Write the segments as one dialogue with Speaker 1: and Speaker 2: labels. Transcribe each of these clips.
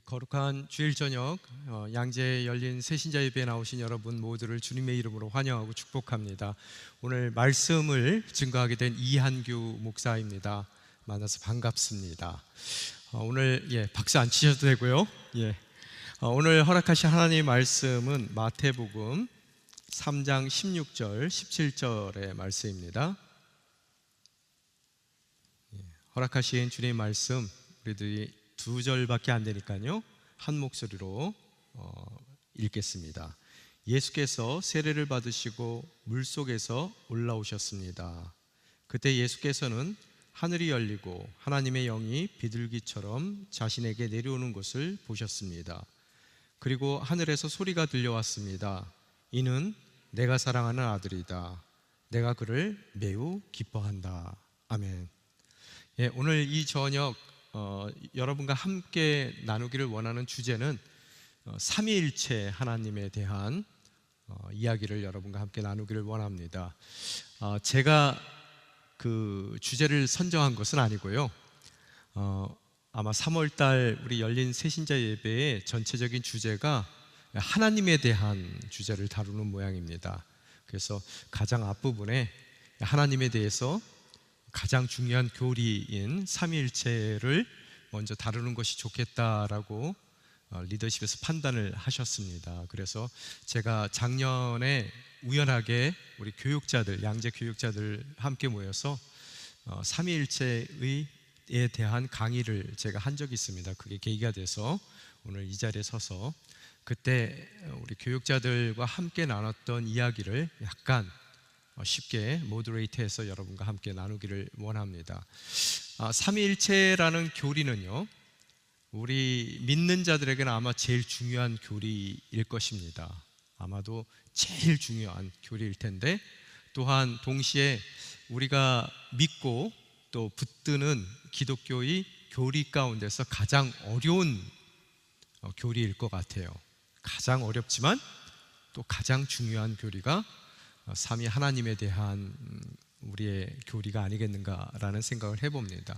Speaker 1: 거룩한 주일 저녁 양재에 열린 새신자 예배에 나오신 여러분 모두를 주님의 이름으로 환영하고 축복합니다. 오늘 말씀을 증거하게 된 이한규 목사입니다. 만나서 반갑습니다. 오늘 박수 안 치셔도 되고요. 오늘 허락하신 하나님의 말씀은 마태복음 3장 16절 17절의 말씀입니다. 허락하신 주님의 말씀 우리들이 두 절밖에 안 되니까요, 한 목소리로 읽겠습니다. 예수께서 세례를 받으시고 물속에서 올라오셨습니다. 그때 예수께서는 하늘이 열리고 하나님의 영이 비둘기처럼 자신에게 내려오는 것을 보셨습니다. 그리고 하늘에서 소리가 들려왔습니다. 이는 내가 사랑하는 아들이다. 내가 그를 매우 기뻐한다. 아멘. 오늘 이 저녁 여러분과 함께 나누기를 원하는 주제는 삼위일체 하나님에 대한 이야기를 여러분과 함께 나누기를 원합니다. 제가 그 주제를 선정한 것은 아니고요, 아마 3월달 우리 열린 새신자 예배의 전체적인 주제가 하나님에 대한 주제를 다루는 모양입니다. 그래서 가장 앞부분에 하나님에 대해서 가장 중요한 교리인 삼위일체를 먼저 다루는 것이 좋겠다라고 리더십에서 판단을 하셨습니다. 그래서 제가 작년에 우연하게 우리 교육자들, 양재 교육자들 함께 모여서 삼위일체에 대한 강의를 제가 한 적이 있습니다. 그게 계기가 돼서 오늘 이 자리에 서서 그때 우리 교육자들과 함께 나눴던 이야기를 약간 쉽게 모더레이트해서 여러분과 함께 나누기를 원합니다. 삼위일체라는 교리는요, 우리 믿는 자들에게는 아마 제일 중요한 교리일 것입니다. 아마도 제일 중요한 교리일 텐데, 또한 동시에 우리가 믿고 또 붙드는 기독교의 교리 가운데서 가장 어려운 교리일 것 같아요. 가장 어렵지만 또 가장 중요한 교리가 삼위 하나님에 대한 우리의 교리가 아니겠는가라는 생각을 해봅니다.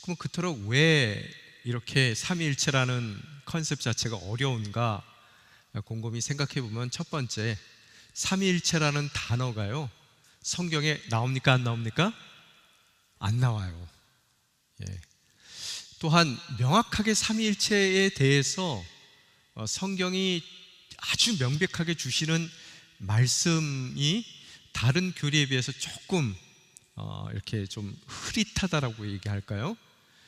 Speaker 1: 그럼 그토록 왜 이렇게 삼위일체라는 컨셉 자체가 어려운가 곰곰이 생각해보면, 첫 번째, 삼위일체라는 단어가요, 성경에 나옵니까 안 나옵니까? 안 나와요. 또한 명확하게 삼위일체에 대해서 성경이 아주 명백하게 주시는 말씀이 다른 교리에 비해서 조금 이렇게 좀 흐릿하다라고 얘기할까요?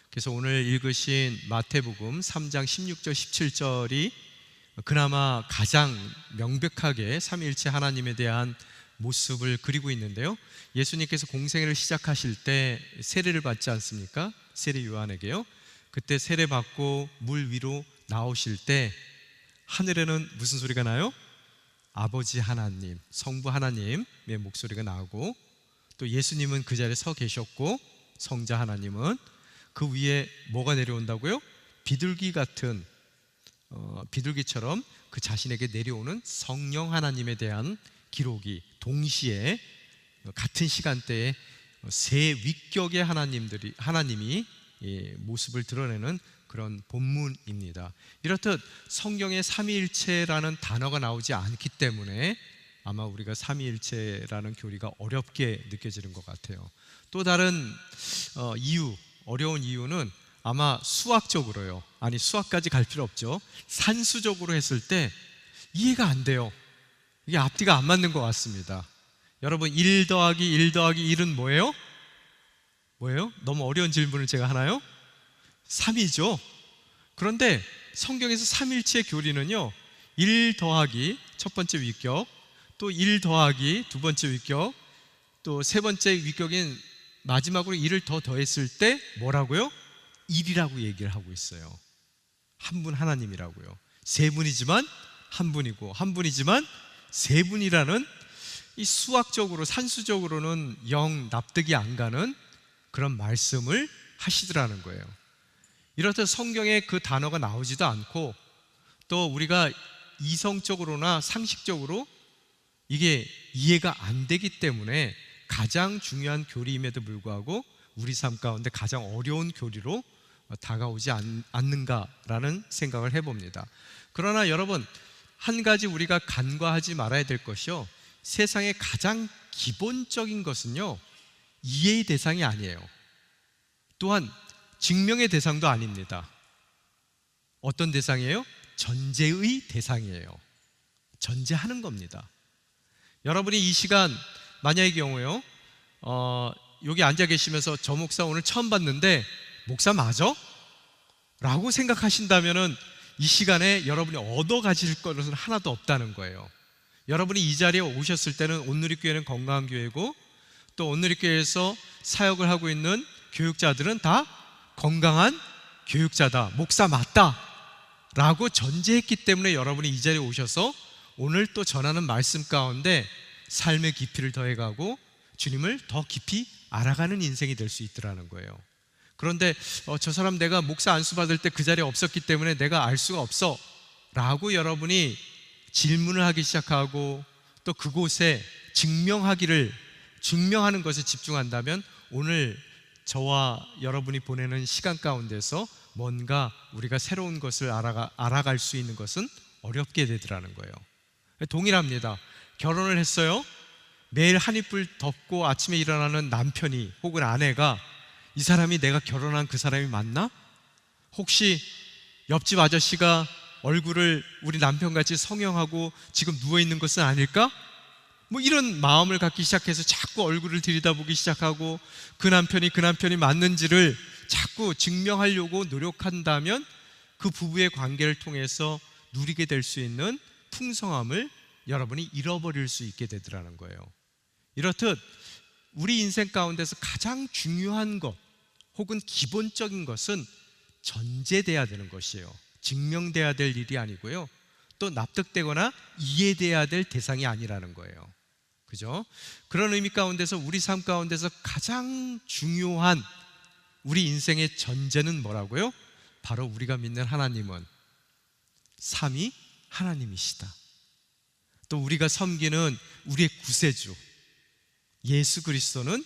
Speaker 1: 그래서 오늘 읽으신 마태복음 3장 16절 17절이 그나마 가장 명백하게 삼위일체 하나님에 대한 모습을 그리고 있는데요, 예수님께서 공생애를 시작하실 때 세례를 받지 않습니까? 세례 요한에게요. 그때 세례 받고 물 위로 나오실 때 하늘에는 무슨 소리가 나요? 아버지 하나님, 성부 하나님의 목소리가 나오고, 또 예수님은 그 자리에 서 계셨고, 성자 하나님은 그 위에 뭐가 내려온다고요? 비둘기 같은 비둘기처럼 그 자신에게 내려오는 성령 하나님에 대한 기록이 동시에 같은 시간대에 세 위격의 하나님이 모습을 드러내는 그런 본문입니다. 이렇듯 성경에 삼위일체라는 단어가 나오지 않기 때문에 아마 우리가 삼위일체라는 교리가 어렵게 느껴지는 것 같아요. 또 다른 어려운 이유는 아마 수학적으로요, 아니 수학까지 갈 필요 없죠, 산수적으로 했을 때 이해가 안 돼요. 이게 앞뒤가 안 맞는 것 같습니다. 여러분, 1 더하기 1 더하기 1은 뭐예요? 너무 어려운 질문을 제가 하나요? 3이죠. 그런데 성경에서 삼위일체 교리는요, 1 더하기 첫 번째 위격, 또 1 더하기 두 번째 위격, 또 세 번째 위격인 마지막으로 1을 더했을 때 뭐라고요? 1이라고 얘기를 하고 있어요. 한 분 하나님이라고요. 세 분이지만 한 분이고, 한 분이지만 세 분이라는 이 수학적으로 산수적으로는 영 납득이 안 가는 그런 말씀을 하시더라는 거예요. 이렇듯 성경에 그 단어가 나오지도 않고, 또 우리가 이성적으로나 상식적으로 이게 이해가 안 되기 때문에 가장 중요한 교리임에도 불구하고 우리 삶 가운데 가장 어려운 교리로 다가오지 않는가라는 생각을 해봅니다. 그러나 여러분, 한 가지 우리가 간과하지 말아야 될 것이요, 세상의 가장 기본적인 것은요, 이해의 대상이 아니에요. 또한 증명의 대상도 아닙니다. 어떤 대상이에요? 전제의 대상이에요. 전제하는 겁니다. 여러분이 이 시간 만약의 경우요, 여기 앉아 계시면서 저 목사 오늘 처음 봤는데 목사 맞아? 라고 생각하신다면은 이 시간에 여러분이 얻어 가질 것은 하나도 없다는 거예요. 여러분이 이 자리에 오셨을 때는 온누리교회는 건강한 교회고, 또 온누리교회에서 사역을 하고 있는 교육자들은 다 건강한 교육자다, 목사 맞다 라고 전제했기 때문에 여러분이 이 자리에 오셔서 오늘 또 전하는 말씀 가운데 삶의 깊이를 더해가고 주님을 더 깊이 알아가는 인생이 될 수 있더라는 거예요. 그런데 저 사람 내가 목사 안수 받을 때 그 자리에 없었기 때문에 내가 알 수가 없어 라고 여러분이 질문을 하기 시작하고, 또 그곳에 증명하는 것에 집중한다면 오늘 저와 여러분이 보내는 시간 가운데서 뭔가 우리가 새로운 것을 알아갈 수 있는 것은 어렵게 되더라는 거예요. 동일합니다. 결혼을 했어요. 매일 한이불 덮고 아침에 일어나는 남편이 혹은 아내가 이 사람이 내가 결혼한 그 사람이 맞나? 혹시 옆집 아저씨가 얼굴을 우리 남편같이 성형하고 지금 누워있는 것은 아닐까? 뭐 이런 마음을 갖기 시작해서 자꾸 얼굴을 들여다보기 시작하고 그 남편이 맞는지를 자꾸 증명하려고 노력한다면 그 부부의 관계를 통해서 누리게 될 수 있는 풍성함을 여러분이 잃어버릴 수 있게 되더라는 거예요. 이렇듯 우리 인생 가운데서 가장 중요한 것 혹은 기본적인 것은 전제돼야 되는 것이에요. 증명돼야 될 일이 아니고요, 또 납득되거나 이해돼야 될 대상이 아니라는 거예요. 그죠? 그런 의미 가운데서 우리 삶 가운데서 가장 중요한 우리 인생의 전제는 뭐라고요? 바로 우리가 믿는 하나님은 삼위 하나님이시다. 또 우리가 섬기는 우리의 구세주 예수 그리스도는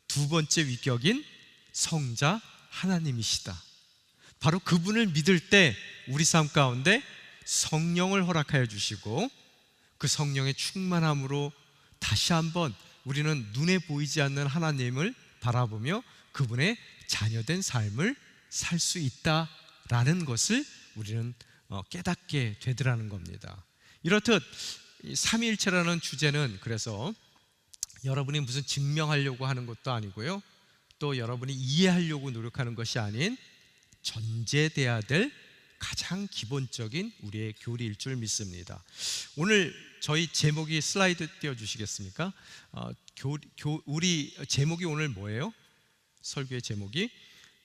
Speaker 1: 두 번째 위격인 성자 하나님이시다. 바로 그분을 믿을 때 우리 삶 가운데 성령을 허락하여 주시고, 그 성령의 충만함으로 다시 한번 우리는 눈에 보이지 않는 하나님을 바라보며 그분의 자녀된 삶을 살 수 있다라는 것을 우리는 깨닫게 되더라는 겁니다. 이렇듯 삼위일체라는 주제는 그래서 여러분이 무슨 증명하려고 하는 것도 아니고요, 또 여러분이 이해하려고 노력하는 것이 아닌 전제돼야 될 가장 기본적인 우리의 교리일 줄 믿습니다. 오늘 저희 제목이 슬라이드 띄워주시겠습니까? 우리 제목이 오늘 뭐예요? 설교의 제목이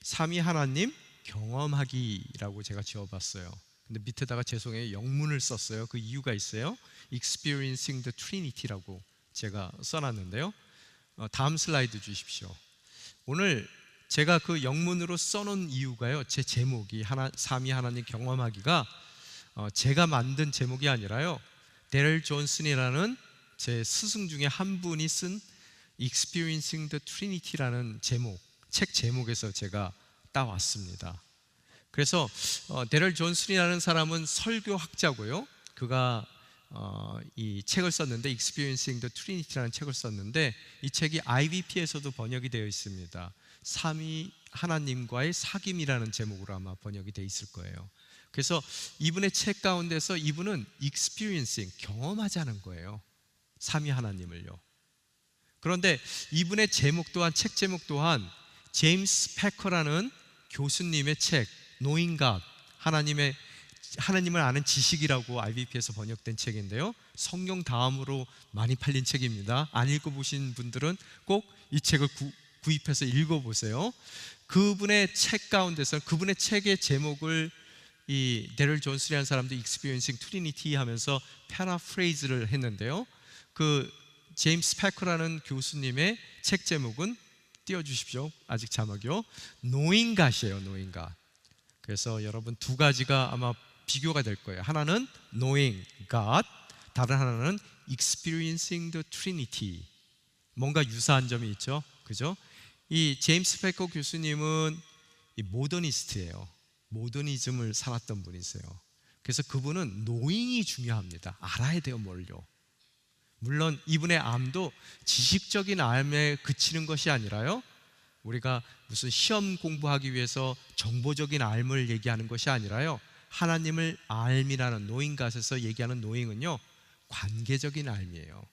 Speaker 1: 삼위 하나님 경험하기라고 제가 지어봤어요. 근데 밑에다가 죄송해요, 영문을 썼어요. 그 이유가 있어요. Experiencing the Trinity라고 제가 써놨는데요. 다음 슬라이드 주십시오. 오늘 제가 그 영문으로 써놓은 이유가요, 제 제목이 삼위 하나님 경험하기가 제가 만든 제목이 아니라요, 데럴 존슨이라는 제 스승 중에 한 분이 쓴 Experiencing the Trinity라는 책 제목에서 제가 따왔습니다. 그래서 데럴 존슨이라는 사람은 설교학자고요, 그가 이 책을 썼는데, Experiencing the Trinity라는 책을 썼는데, 이 책이 IVP에서도 번역이 되어 있습니다. 삼위 하나님과의 사귐이라는 제목으로 아마 번역이 되어 있을 거예요. 그래서 이분의 책 가운데서 이분은 experiencing, 경험하자는 거예요, 삼위 하나님을요. 그런데 이분의 제목 또한, 책 제목 또한 제임스 패커라는 교수님의 책 Knowing God, 하나님을 아는 지식이라고 IVP에서 번역된 책인데요, 성경 다음으로 많이 팔린 책입니다. 안 읽어보신 분들은 꼭 이 책을 구입해서 읽어보세요. 그분의 책 가운데서, 그분의 책의 제목을 이 데럴 존슨이라는 사람도 Experiencing Trinity 하면서 패러프레이즈를 했는데요, 그 제임스 패커라는 교수님의 책 제목은 띄워주십시오. 아직 자막이요. Knowing God이에요. Knowing God. 그래서 여러분 두 가지가 아마 비교가 될 거예요. 하나는 Knowing God, 다른 하나는 Experiencing the Trinity. 뭔가 유사한 점이 있죠, 그죠? 이 제임스 패커 교수님은 이 모더니스트예요. 모더니즘을 살았던 분이세요. 그래서 그분은 노잉이 중요합니다. 알아야 돼요, 뭘요. 물론 이분의 암도 지식적인 암에 그치는 것이 아니라요, 우리가 무슨 시험 공부하기 위해서 정보적인 암을 얘기하는 것이 아니라요, 하나님을 알미라는 노잉갓에서 얘기하는 노잉은요, 관계적인 암이에요.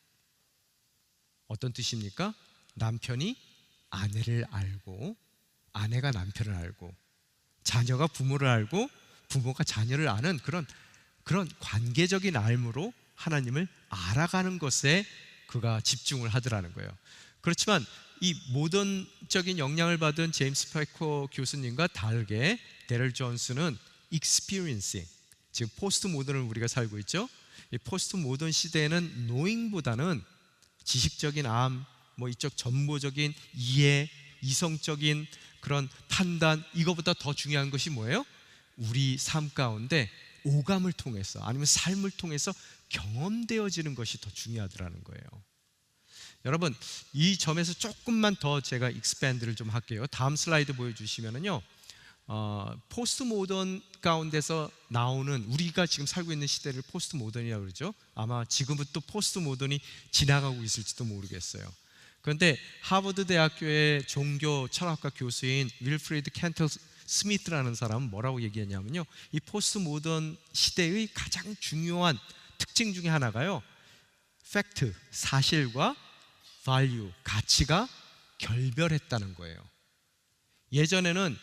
Speaker 1: 어떤 뜻입니까? 남편이 아내를 알고, 아내가 남편을 알고, 자녀가 부모를 알고, 부모가 자녀를 아는 그런 관계적인 알므로 하나님을 알아가는 것에 그가 집중을 하더라는 거예요. 그렇지만 이 모던적인 영향을 받은 제임스 페커 교수님과 다르게 데럴 존스는 experiencing, 지금 포스트 모던을 우리가 살고 있죠. 이 포스트 모던 시대에는 노잉보다는 지식적인 암, 뭐 이쪽 정보적인 이해, 이성적인 그런 판단, 이거보다 더 중요한 것이 뭐예요? 우리 삶 가운데 오감을 통해서, 아니면 삶을 통해서 경험되어지는 것이 더 중요하더라는 거예요. 여러분, 이 점에서 조금만 더 제가 익스팬드를 좀 할게요. 다음 슬라이드 보여주시면은요, 포스트 모던 가운데서 나오는, 우리가 지금 살고 있는 시대를 포스트 모던이라고 그러죠. 아마 지금은 또 포스트 모던이 지나가고 있을지도 모르겠어요. 그런데 하버드 대학교의 종교 철학과 교수인 윌프리드 캔틀 스미스라는 사람은 뭐라고 얘기했냐면요, 이 포스트 모던 시대의 가장 중요한 특징 중에 하나가요, 팩트, 사실과 value, 가치가 결별했다는 거예요. 예전에는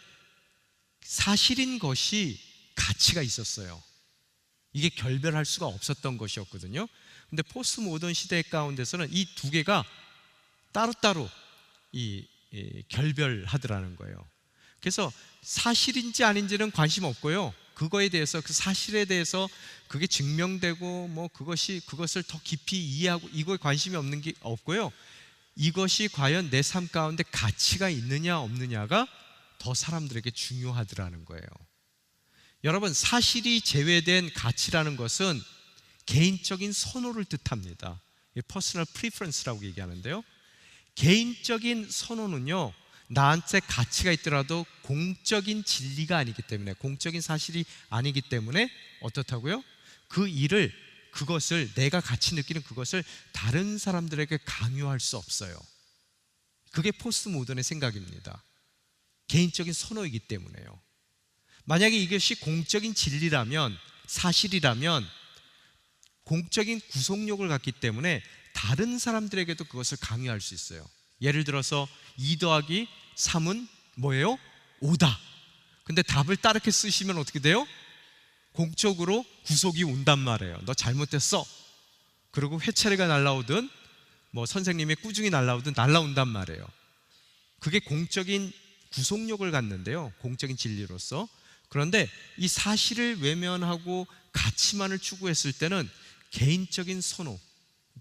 Speaker 1: 사실인 것이 가치가 있었어요. 이게 결별할 수가 없었던 것이었거든요. 근데 포스트 모던 시대 가운데서는 이 두 개가 따로따로 결별하더라는 거예요. 그래서 사실인지 아닌지는 관심 없고요, 그거에 대해서, 그 사실에 대해서 그게 증명되고 뭐 그것을 더 깊이 이해하고, 이거에 관심이 없는 게 없고요, 이것이 과연 내 삶 가운데 가치가 있느냐 없느냐가 더 사람들에게 중요하더라는 거예요. 여러분, 사실이 제외된 가치라는 것은 개인적인 선호를 뜻합니다. 퍼스널 프리퍼런스라고 얘기하는데요, 개인적인 선호는요, 나한테 가치가 있더라도 공적인 진리가 아니기 때문에, 공적인 사실이 아니기 때문에 어떻다고요? 그것을 내가 가치 느끼는 그것을 다른 사람들에게 강요할 수 없어요. 그게 포스트 모던의 생각입니다. 개인적인 선호이기 때문에요. 만약에 이것이 공적인 진리라면, 사실이라면 공적인 구속력을 갖기 때문에 다른 사람들에게도 그것을 강요할 수 있어요. 예를 들어서 2 더하기 3은 뭐예요? 5다. 근데 답을 다르게 쓰시면 어떻게 돼요? 공적으로 구속이 온단 말이에요. 너 잘못했어. 그리고 회차리가 날라오든 뭐 선생님의 꾸중이 날라온단 말이에요. 그게 공적인 구속력을 갖는데요, 공적인 진리로서. 그런데 이 사실을 외면하고 가치만을 추구했을 때는 개인적인 선호,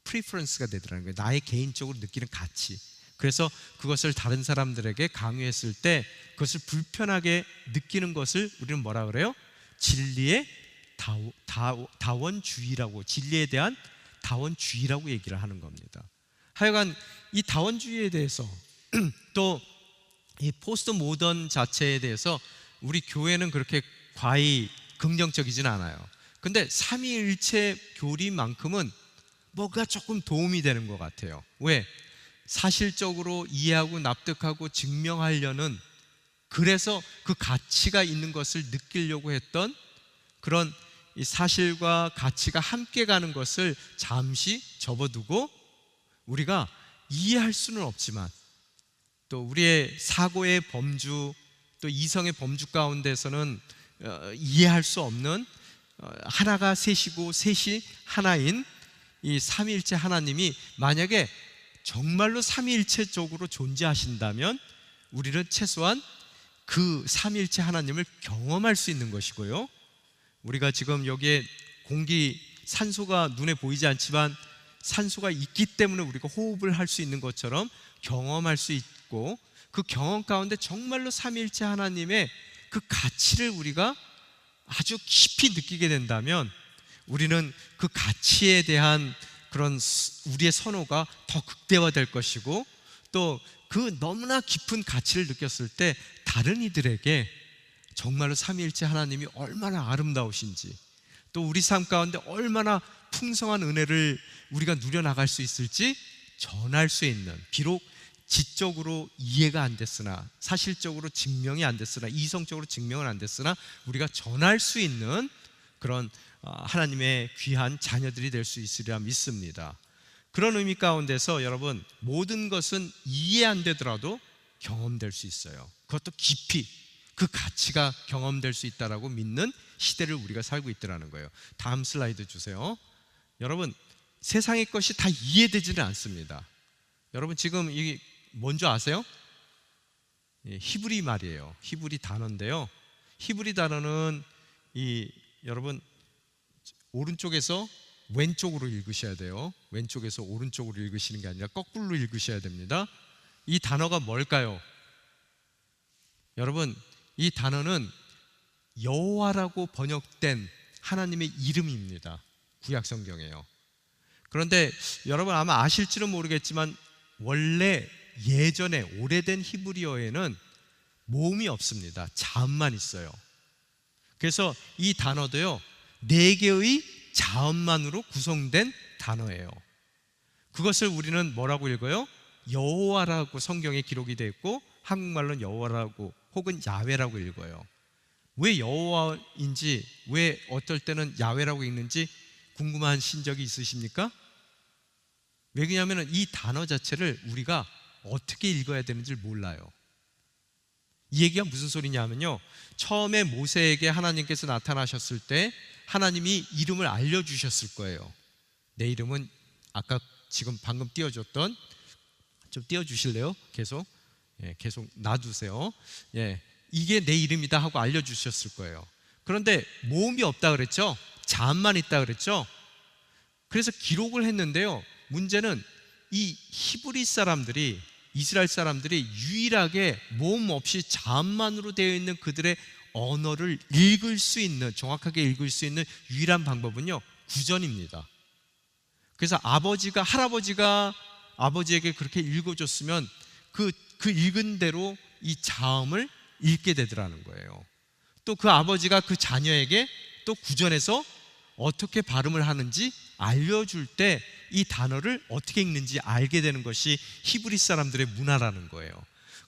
Speaker 1: 프리퍼런스가 되더라는 거예요. 나의 개인적으로 느끼는 가치. 그래서 그것을 다른 사람들에게 강요했을 때 그것을 불편하게 느끼는 것을 우리는 뭐라 그래요? 진리의 다원주의라고, 진리에 대한 다원주의라고 얘기를 하는 겁니다. 하여간 이 다원주의에 대해서 또 이 포스트 모던 자체에 대해서 우리 교회는 그렇게 과히 긍정적이진 않아요. 근데 삼위일체 교리만큼은 뭐가 조금 도움이 되는 것 같아요. 왜? 사실적으로 이해하고 납득하고 증명하려는, 그래서 그 가치가 있는 것을 느끼려고 했던 그런 이 사실과 가치가 함께 가는 것을 잠시 접어두고, 우리가 이해할 수는 없지만 또 우리의 사고의 범주, 또 이성의 범주 가운데서는 이해할 수 없는, 하나가 셋이고 셋이 하나인 이 삼위일체 하나님이 만약에 정말로 삼위일체적으로 존재하신다면 우리는 최소한 그 삼위일체 하나님을 경험할 수 있는 것이고요, 우리가 지금 여기에 산소가 눈에 보이지 않지만 산소가 있기 때문에 우리가 호흡을 할 수 있는 것처럼 경험할 수 있고, 그 경험 가운데 정말로 삼위일체 하나님의 그 가치를 우리가 아주 깊이 느끼게 된다면 우리는 그 가치에 대한 그런 우리의 선호가 더 극대화될 것이고, 또 그 너무나 깊은 가치를 느꼈을 때 다른 이들에게 정말로 삼위일체 하나님이 얼마나 아름다우신지, 또 우리 삶 가운데 얼마나 풍성한 은혜를 우리가 누려나갈 수 있을지 전할 수 있는, 비록 지적으로 이해가 안 됐으나, 사실적으로 증명이 안 됐으나, 이성적으로 증명은 안 됐으나 우리가 전할 수 있는 그런 하나님의 귀한 자녀들이 될 수 있으리라 믿습니다. 그런 의미 가운데서 여러분, 모든 것은 이해 안 되더라도 경험될 수 있어요. 그것도 깊이 그 가치가 경험될 수 있다라고 믿는 시대를 우리가 살고 있더라는 거예요. 다음 슬라이드 주세요. 여러분, 세상의 것이 다 이해되지는 않습니다. 여러분, 지금 이 뭔지 아세요? 히브리 말이에요. 히브리 단어인데요. 히브리 단어는 여러분, 오른쪽에서 왼쪽으로 읽으셔야 돼요. 왼쪽에서 오른쪽으로 읽으시는 게 아니라 거꾸로 읽으셔야 됩니다. 이 단어가 뭘까요? 여러분, 이 단어는 여호와라고 번역된 하나님의 이름입니다. 구약 성경에요. 그런데 여러분 아마 아실지는 모르겠지만 원래 예전에 오래된 히브리어에는 모음이 없습니다. 자음만 있어요. 그래서 이 단어도요, 4개의 자음만으로 구성된 단어예요. 그것을 우리는 뭐라고 읽어요? 여호와라고 성경에 기록이 되어 있고, 한국말로는 여호와라고 혹은 야훼라고 읽어요. 왜 여호와인지, 왜 어떨 때는 야훼라고 읽는지 궁금하신 적이 있으십니까? 왜냐하면 이 단어 자체를 우리가 어떻게 읽어야 되는지 몰라요. 이 얘기가 무슨 소리냐면요, 처음에 모세에게 하나님께서 나타나셨을 때 하나님이 이름을 알려주셨을 거예요. 내 이름은 아까 지금 방금 띄워줬던, 좀 띄워주실래요? 계속 놔두세요. 이게 내 이름이다 하고 알려주셨을 거예요. 그런데 모음이 없다 그랬죠? 자음만 있다 그랬죠? 그래서 기록을 했는데요, 문제는 이 히브리 사람들이, 이스라엘 사람들이 유일하게 모음 없이 자음만으로 되어 있는 그들의 언어를 읽을 수 있는, 정확하게 읽을 수 있는 유일한 방법은요, 구전입니다. 그래서 할아버지가 아버지에게 그렇게 읽어줬으면 그 읽은 대로 이 자음을 읽게 되더라는 거예요. 또 그 아버지가 그 자녀에게 또 구전에서 어떻게 발음을 하는지 알려줄 때 이 단어를 어떻게 읽는지 알게 되는 것이 히브리 사람들의 문화라는 거예요.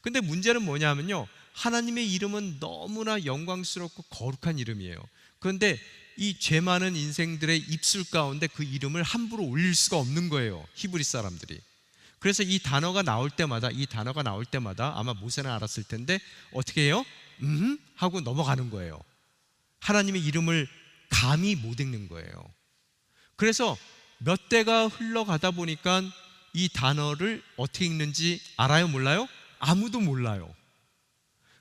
Speaker 1: 근데 문제는 뭐냐면요, 하나님의 이름은 너무나 영광스럽고 거룩한 이름이에요. 그런데 이 죄 많은 인생들의 입술 가운데 그 이름을 함부로 올릴 수가 없는 거예요, 히브리 사람들이. 그래서 이 단어가 나올 때마다 아마 모세는 알았을 텐데 어떻게 해요? 하고 넘어가는 거예요. 하나님의 이름을 감히 못 읽는 거예요. 그래서 몇 대가 흘러가다 보니까 이 단어를 어떻게 읽는지 알아요, 몰라요? 아무도 몰라요.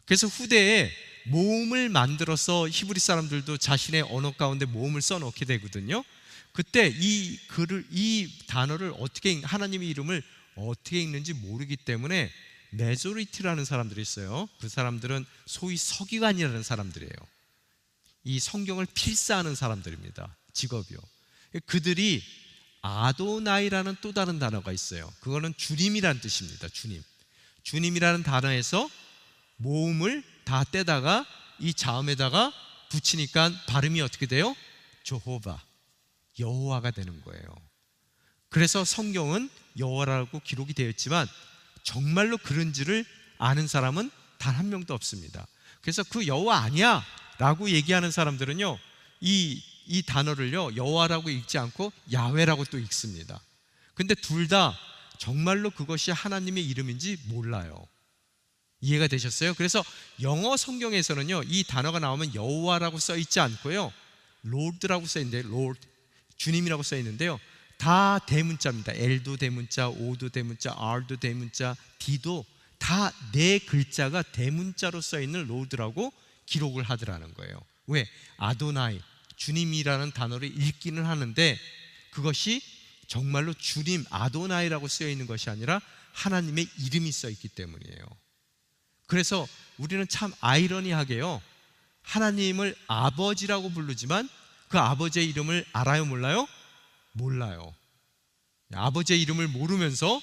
Speaker 1: 그래서 후대에 모음을 만들어서 히브리 사람들도 자신의 언어 가운데 모음을 써놓게 되거든요. 그때 이 단어를 하나님의 이름을 어떻게 읽는지 모르기 때문에 메조리티라는 사람들이 있어요. 그 사람들은 소위 서기관이라는 사람들이에요. 이 성경을 필사하는 사람들입니다. 직업이요. 그들이 아도나이라는 또 다른 단어가 있어요. 그거는 주님이라는 뜻입니다. 주님이라는 단어에서 모음을 다 떼다가 이 자음에다가 붙이니까 발음이 어떻게 돼요? 조호바, 여호와가 되는 거예요. 그래서 성경은 여호와라고 기록이 되어 있지만 정말로 그런지를 아는 사람은 단 한 명도 없습니다. 그래서 그 여호와 아니야 라고 얘기하는 사람들은요, 이 단어를요, 여호와라고 읽지 않고 야훼라고 또 읽습니다. 근데 둘 다 정말로 그것이 하나님의 이름인지 몰라요. 이해가 되셨어요? 그래서 영어 성경에서는요, 이 단어가 나오면 여호와라고 써 있지 않고요, 롤드라고 써 있는데, 롤드, 주님이라고 써 있는데요, 다 대문자입니다. L도 대문자, O도 대문자, R도 대문자, D도 다 네 글자가 대문자로 써 있는 롤드라고 기록을 하더라는 거예요. 왜? 아도나이, 주님이라는 단어를 읽기는 하는데 그것이 정말로 주님, 아도나이라고 쓰여 있는 것이 아니라 하나님의 이름이 써 있기 때문이에요. 그래서 우리는 참 아이러니하게요, 하나님을 아버지라고 부르지만 그 아버지의 이름을 알아요, 몰라요? 몰라요. 아버지의 이름을 모르면서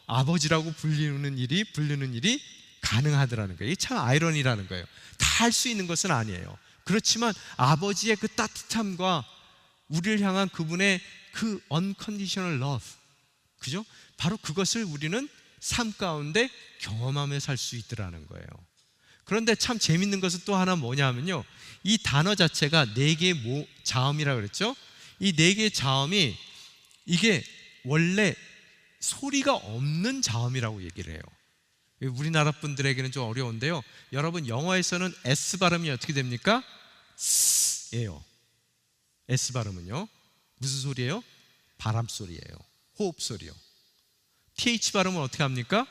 Speaker 1: 아버지라고 부르는 일이 가능하더라는 거예요. 이게 참 아이러니라는 거예요. 다 할 수 있는 것은 아니에요. 그렇지만 아버지의 그 따뜻함과 우리를 향한 그분의 그 unconditional love, 그죠? 바로 그것을 우리는 삶 가운데 경험하며 살 수 있더라는 거예요. 그런데 참 재밌는 것은 또 하나 뭐냐면요, 이 단어 자체가 네 개의 자음이라고 그랬죠. 이 네 개의 자음이 이게 원래 소리가 없는 자음이라고 얘기를 해요. 우리나라 분들에게는 좀 어려운데요, 여러분 영어에서는 S 발음이 어떻게 됩니까? S예요. S 발음은요 무슨 소리예요? 바람 소리예요. 호흡 소리요. TH 발음은 어떻게 합니까?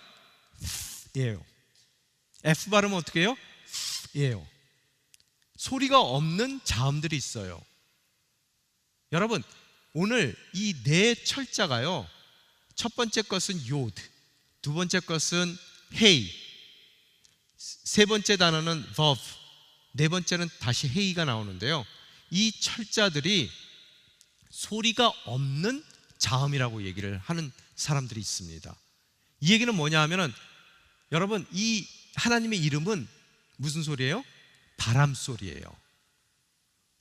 Speaker 1: 예요. F 발음은 어떻게 해요? 예요. 소리가 없는 자음들이 있어요. 여러분, 오늘 이 네 철자가요, 첫 번째 것은 요드, 두 번째 것은 헤이, 세 번째 단어는 버브, 네 번째는 다시 헤이가 나오는데요, 이 철자들이 소리가 없는 자음이라고 얘기를 하는 사람들이 있습니다. 이 얘기는 뭐냐 하면은, 여러분, 이 하나님의 이름은 무슨 소리예요? 바람 소리예요.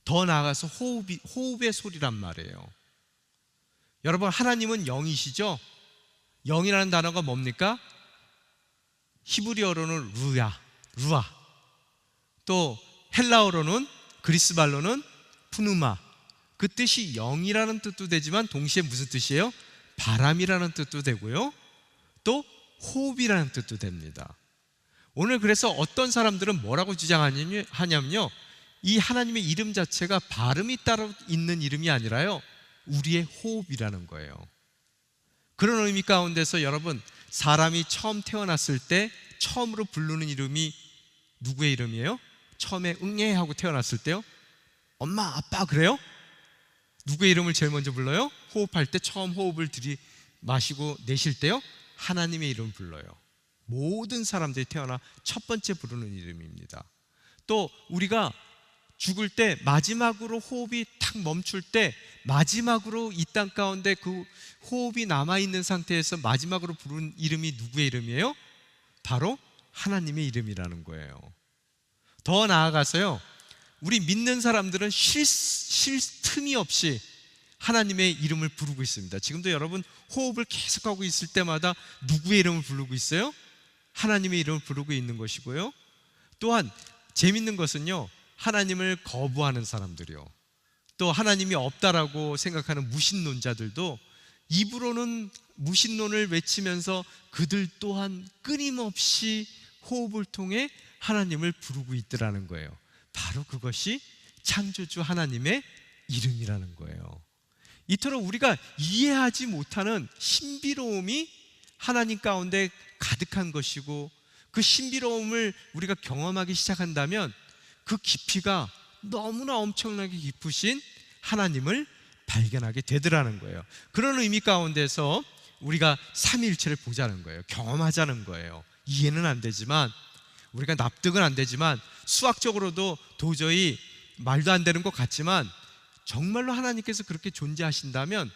Speaker 1: 더 나아가서 호흡의 소리란 말이에요. 여러분, 하나님은 영이시죠? 영이라는 단어가 뭡니까? 히브리어로는 루아, 또 헬라어로는, 그리스 말로는 푸누마. 그 뜻이 영이라는 뜻도 되지만 동시에 무슨 뜻이에요? 바람이라는 뜻도 되고요, 또 호흡이라는 뜻도 됩니다. 오늘 그래서 어떤 사람들은 뭐라고 주장하냐면요, 이 하나님의 이름 자체가 발음이 따로 있는 이름이 아니라요, 우리의 호흡이라는 거예요. 그런 의미 가운데서 여러분, 사람이 처음 태어났을 때 처음으로 부르는 이름이 누구의 이름이에요? 처음에 응애 하고 태어났을 때요, 엄마, 아빠, 그래요? 누구의 이름을 제일 먼저 불러요? 호흡할 때 처음 호흡을 들이마시고 내쉴 때요, 하나님의 이름을 불러요. 모든 사람들이 태어나 첫 번째 부르는 이름입니다. 또 우리가 죽을 때 마지막으로 호흡이 탁 멈출 때 마지막으로 이 땅 가운데 그 호흡이 남아있는 상태에서 마지막으로 부르는 이름이 누구의 이름이에요? 바로 하나님의 이름이라는 거예요. 더 나아가서요, 우리 믿는 사람들은 쉴 틈이 없이 하나님의 이름을 부르고 있습니다. 지금도 여러분 호흡을 계속하고 있을 때마다 누구의 이름을 부르고 있어요? 하나님의 이름을 부르고 있는 것이고요, 또한 재밌는 것은요, 하나님을 거부하는 사람들이요, 또 하나님이 없다라고 생각하는 무신론자들도 입으로는 무신론을 외치면서 그들 또한 끊임없이 호흡을 통해 하나님을 부르고 있더라는 거예요. 바로 그것이 창조주 하나님의 이름이라는 거예요. 이토록 우리가 이해하지 못하는 신비로움이 하나님 가운데 가득한 것이고, 그 신비로움을 우리가 경험하기 시작한다면 그 깊이가 너무나 엄청나게 깊으신 하나님을 발견하게 되더라는 거예요. 그런 의미 가운데서 우리가 삼위일체를 보자는 거예요. 경험하자는 거예요. 이해는 안 되지만, 우리가 납득은 안 되지만, 수학적으로도 도저히 말도 안 되는 것 같지만, 정말로 하나님께서 그렇게 존재하신다면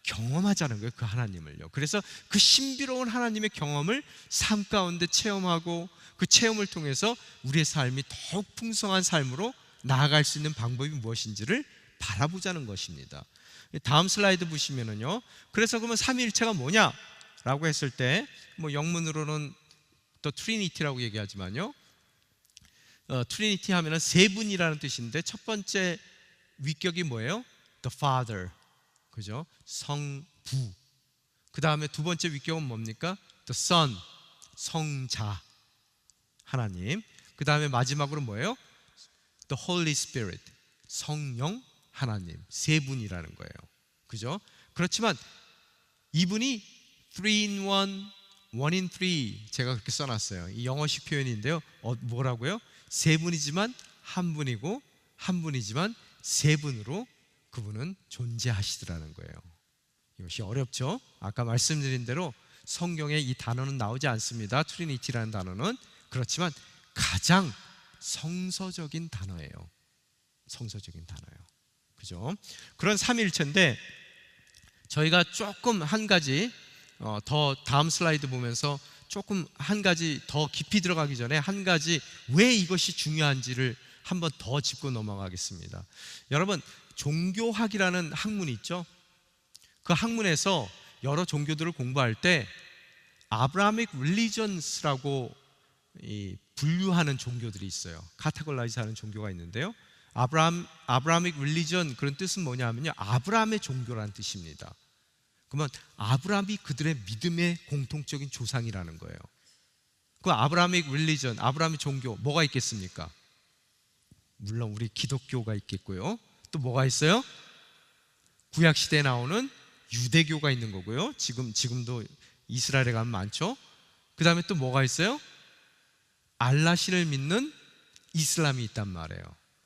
Speaker 1: 경험하자는 거예요, 그 하나님을요. 그래서 그 신비로운 하나님의 경험을 삶 가운데 체험하고, 그 체험을 통해서 우리의 삶이 더욱 풍성한 삶으로 나아갈 수 있는 방법이 무엇인지를 바라보자는 것입니다. 다음 슬라이드 보시면은요, 그래서 그러면 삼위일체가 뭐냐? 라고 했을 때, 뭐 영문으로는 또 트리니티라고 얘기하지만요, 트리니티 하면은 세 분이라는 뜻인데, 첫 번째 위격이 뭐예요? The Father, 그죠? 성부. 그 다음에 두 번째 위격은 뭡니까? The Son, 성자, 하나님. 그 다음에 마지막으로 뭐예요? The Holy Spirit, 성령 하나님. 세 분이라는 거예요, 그죠? 그렇지만 이분이 three in one, one in three, 제가 그렇게 써놨어요. 이 영어식 표현인데요, 뭐라고요? 세 분이지만 한 분이고, 한 분이지만 세 분으로 그분은 존재하시더라는 거예요. 이것이 어렵죠? 아까 말씀드린 대로 성경에 이 단어는 나오지 않습니다, 트리니티라는 단어는. 그렇지만 가장 성서적인 단어예요. 성서적인 단어예요, 그죠? 그런 삼위일체인데, 저희가 조금 한 가지 더 다음 슬라이드 보면서 조금 한 가지 더 깊이 들어가기 전에 한 가지 왜 이것이 중요한지를 한번 더 짚고 넘어가겠습니다. 여러분, 종교학이라는 학문이 있죠. 그 학문에서 여러 종교들을 공부할 때 아브라함릭 릴리전스라고 분류하는 종교들이 있어요. 카테고라이즈하는 종교가 있는데요. 아브라함릭 릴리전, 그런 뜻은 뭐냐면요, 아브라함의 종교라는 뜻입니다. 그러면 아브라함이 그들의 믿음의 공통적인 조상이라는 거예요. 그 아브라함릭 릴리전, 아브라함의 종교 뭐가 있겠습니까? 물론 우리 기독교가 있겠고요. 또 뭐가 있어요? 구약 시대에 나오는 유대교가 있는 거고요. 지금도 이스라엘에 가면 많죠. 그 다음에 또 뭐가 있어요? 알라신을 믿는 이슬람이 있단 말이에요.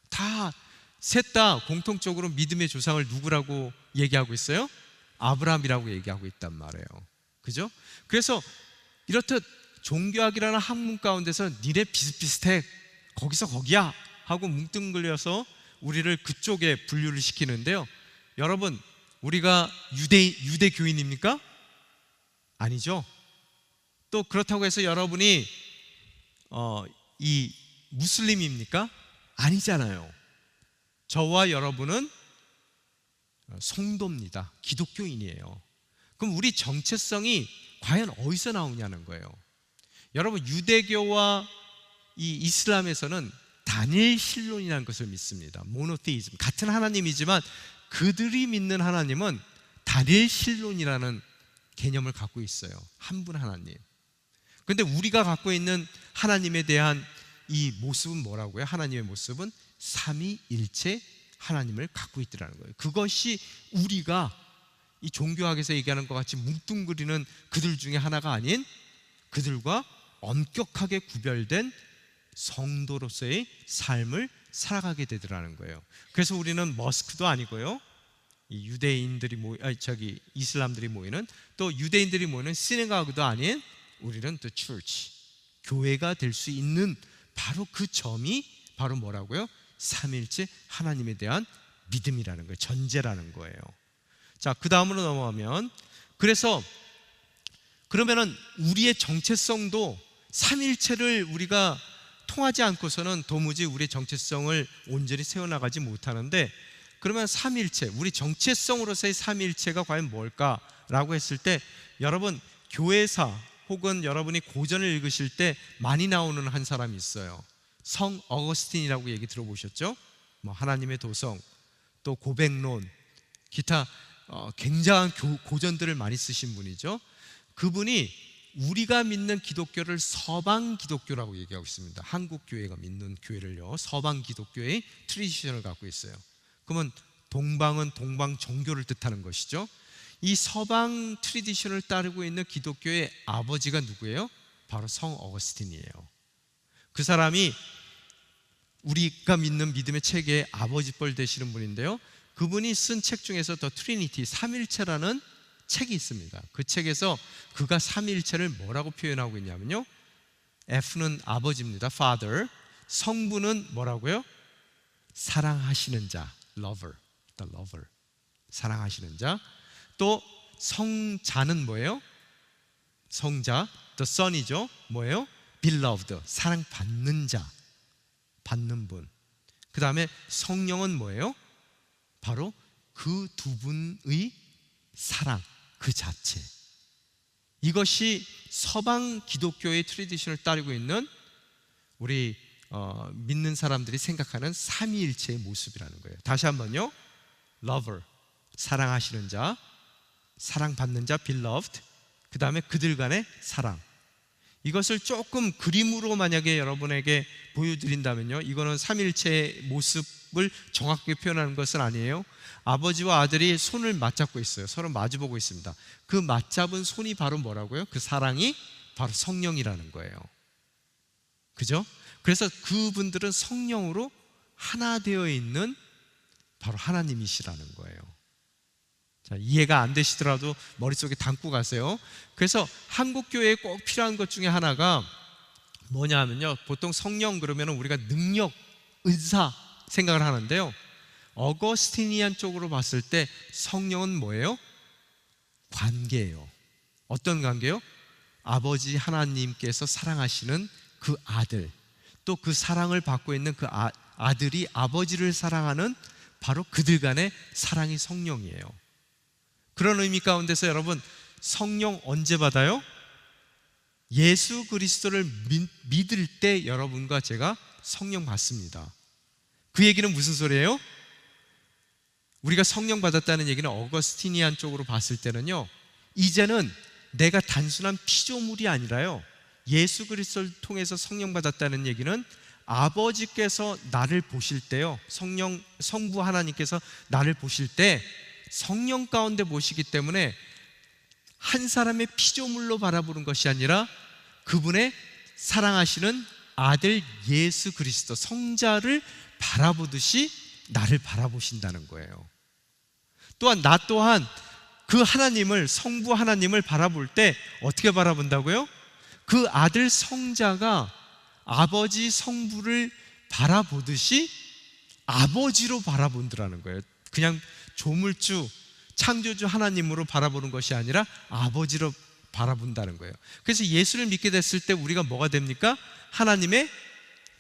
Speaker 1: 다 셋 다 공통적으로 믿음의 조상을 누구라고 얘기하고 있어요? 아브라함이라고 얘기하고 있단 말이에요. 그죠? 그래서 이렇듯 종교학이라는 학문 가운데서 니네 비슷비슷해, 거기서 거기야 하고 뭉뚱그려서 우리를 그쪽에 분류를 시키는데요. 여러분, 우리가 유대교인입니까? 아니죠. 또 그렇다고 해서 여러분이 이 무슬림입니까? 아니잖아요. 저와 여러분은 성도입니다. 기독교인이에요. 그럼 우리 정체성이 과연 어디서 나오냐는 거예요. 여러분, 유대교와 이 이슬람에서는 단일 신론이라는 것을 믿습니다. 모노테이즘, 같은 하나님이지만 그들이 믿는 하나님은 단일 신론이라는 개념을 갖고 있어요. 한 분 하나님. 그런데 우리가 갖고 있는 하나님에 대한 이 모습은 뭐라고요? 하나님의 모습은 삼위일체 하나님을 갖고 있더라는 거예요. 그것이 우리가 이 종교학에서 얘기하는 것 같이 뭉뚱그리는 그들 중에 하나가 아닌, 그들과 엄격하게 구별된 성도로서의 삶을 살아가게 되더라는 거예요. 그래서 우리는 머스크도 아니고요, 이 유대인들이 이슬람들이 모이는, 또 유대인들이 모이는 시네가그도 아닌, 우리는 또 church, 교회가 될 수 있는 바로 그 점이 바로 뭐라고요? 삼일체 하나님에 대한 믿음이라는 거예요. 전제라는 거예요. 자, 그 다음으로 넘어가면, 그래서 그러면은 우리의 정체성도 삼일체를 우리가 통하지 않고서는 도무지 우리의 정체성을 온전히 세워나가지 못하는데, 그러면 삼일체, 우리 정체성으로서의 삼일체가 과연 뭘까라고 했을 때, 여러분, 교회사 혹은 여러분이 고전을 읽으실 때 많이 나오는 한 사람이 있어요. 성 어거스틴이라고 얘기 들어보셨죠? 하나님의 도성, 또 고백론, 기타 굉장한 고전들을 많이 쓰신 분이죠. 그분이 우리가 믿는 기독교를 서방 기독교라고 얘기하고 있습니다. 한국 교회가 믿는 교회를요, 서방 기독교의 트레디션을 갖고 있어요. 그러면 동방은 동방 종교를 뜻하는 것이죠. 이 서방 트레디션을 따르고 있는 기독교의 아버지가 누구예요? 바로 성 어거스틴이에요. 그 사람이 우리가 믿는 믿음의 체계의 아버지뻘 되시는 분인데요, 그분이 쓴 책 중에서 더 트리니티, 삼일체라는 책이 있습니다. 그 책에서 그가 삼일체를 뭐라고 표현하고 있냐면요, F는 아버지입니다, father. 성부는 뭐라고요? 사랑하시는 자, lover, the lover, 사랑하시는 자. 또 성자는 뭐예요? 성자, the son이죠. 뭐예요? beloved, 사랑받는 자, 받는 분. 그 다음에 성령은 뭐예요? 바로 그 두 분의 사랑 그 자체. 이것이 서방 기독교의 트레디션을 따르고 있는 우리 믿는 사람들이 생각하는 삼위일체의 모습이라는 거예요. 다시 한번요, lover, 사랑하시는 자, 사랑받는 자, beloved, 그 다음에 그들 간의 사랑. 이것을 조금 그림으로 만약에 여러분에게 보여드린다면요, 이거는 삼일체의 모습을 정확하게 표현하는 것은 아니에요. 아버지와 아들이 손을 맞잡고 있어요. 서로 마주보고 있습니다. 그 맞잡은 손이 바로 뭐라고요? 그 사랑이 바로 성령이라는 거예요. 그죠? 그래서 그분들은 성령으로 하나 되어 있는 바로 하나님이시라는 거예요. 자, 이해가 안 되시더라도 머릿속에 담고 가세요. 그래서 한국 교회에 꼭 필요한 것 중에 하나가 뭐냐 하면요, 보통 성령 그러면 우리가 능력, 은사 생각을 하는데요, 어거스티니안 쪽으로 봤을 때 성령은 뭐예요? 관계예요. 어떤 관계요? 아버지 하나님께서 사랑하시는 그 아들, 또 그 사랑을 받고 있는 그 아들이 아버지를 사랑하는 바로 그들 간의 사랑이 성령이에요. 그런 의미 가운데서 여러분, 성령 언제 받아요? 예수 그리스도를 믿을 때 여러분과 제가 성령 받습니다. 그 얘기는 무슨 소리예요? 우리가 성령 받았다는 얘기는 어거스티니안 쪽으로 봤을 때는요, 이제는 내가 단순한 피조물이 아니라요, 예수 그리스도를 통해서 성령 받았다는 얘기는 아버지께서 나를 보실 때요, 성부 하나님께서 나를 보실 때 성령 가운데 보시기 때문에 한 사람의 피조물로 바라보는 것이 아니라 그분의 사랑하시는 아들 예수 그리스도 성자를 바라보듯이 나를 바라보신다는 거예요. 또한 나 또한 그 하나님을, 성부 하나님을 바라볼 때 어떻게 바라본다고요? 그 아들 성자가 아버지 성부를 바라보듯이 아버지로 바라본다는 거예요. 그냥 조물주, 창조주 하나님으로 바라보는 것이 아니라 아버지로 바라본다는 거예요. 그래서 예수를 믿게 됐을 때 우리가 뭐가 됩니까? 하나님의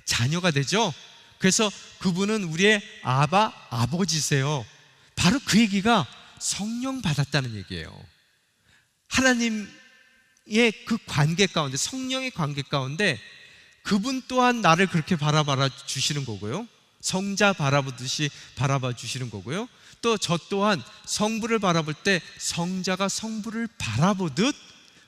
Speaker 1: 자녀가 되죠. 그래서 그분은 우리의 아버지세요. 바로 그 얘기가 성령 받았다는 얘기예요. 하나님의 그 관계 가운데, 성령의 관계 가운데 그분 또한 나를 그렇게 바라봐 주시는 거고요, 성자 바라보듯이 바라봐 주시는 거고요, 또 저 또한 성부를 바라볼 때 성자가 성부를 바라보듯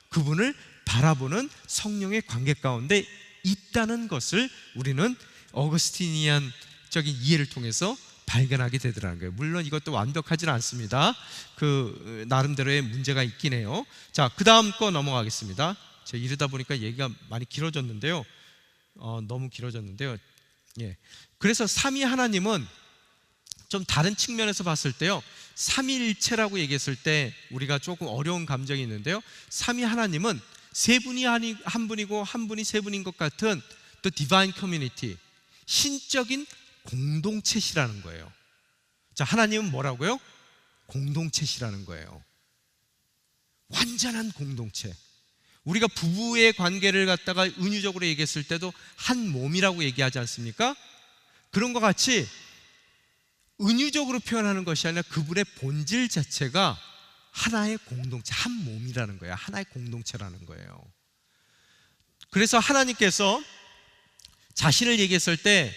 Speaker 1: 그분을 바라보는 성령의 관계 가운데 있다는 것을 우리는 어거스티니안적인 이해를 통해서 발견하게 되더라는 거예요. 물론 이것도 완벽하지는 않습니다. 그 나름대로의 문제가 있긴 해요. 자, 그 다음 거 넘어가겠습니다. 제가 이러다 보니까 얘기가 많이 길어졌는데요, 너무 길어졌는데요. 예. 그래서 삼위 하나님은 좀 다른 측면에서 봤을 때요, 삼위일체라고 얘기했을 때 우리가 조금 어려운 감정이 있는데요, 삼위 하나님은 세 분이 한 분이고 한 분이 세 분인 것 같은 또 디바인 커뮤니티, 신적인 공동체시라는 거예요. 자, 하나님은 뭐라고요? 공동체시라는 거예요. 완전한 공동체. 우리가 부부의 관계를 갖다가 은유적으로 얘기했을 때도 한 몸이라고 얘기하지 않습니까? 그런 것 같이 은유적으로 표현하는 것이 아니라 그분의 본질 자체가 하나의 공동체, 한 몸이라는 거예요. 하나의 공동체라는 거예요. 그래서 하나님께서 자신을 얘기했을 때,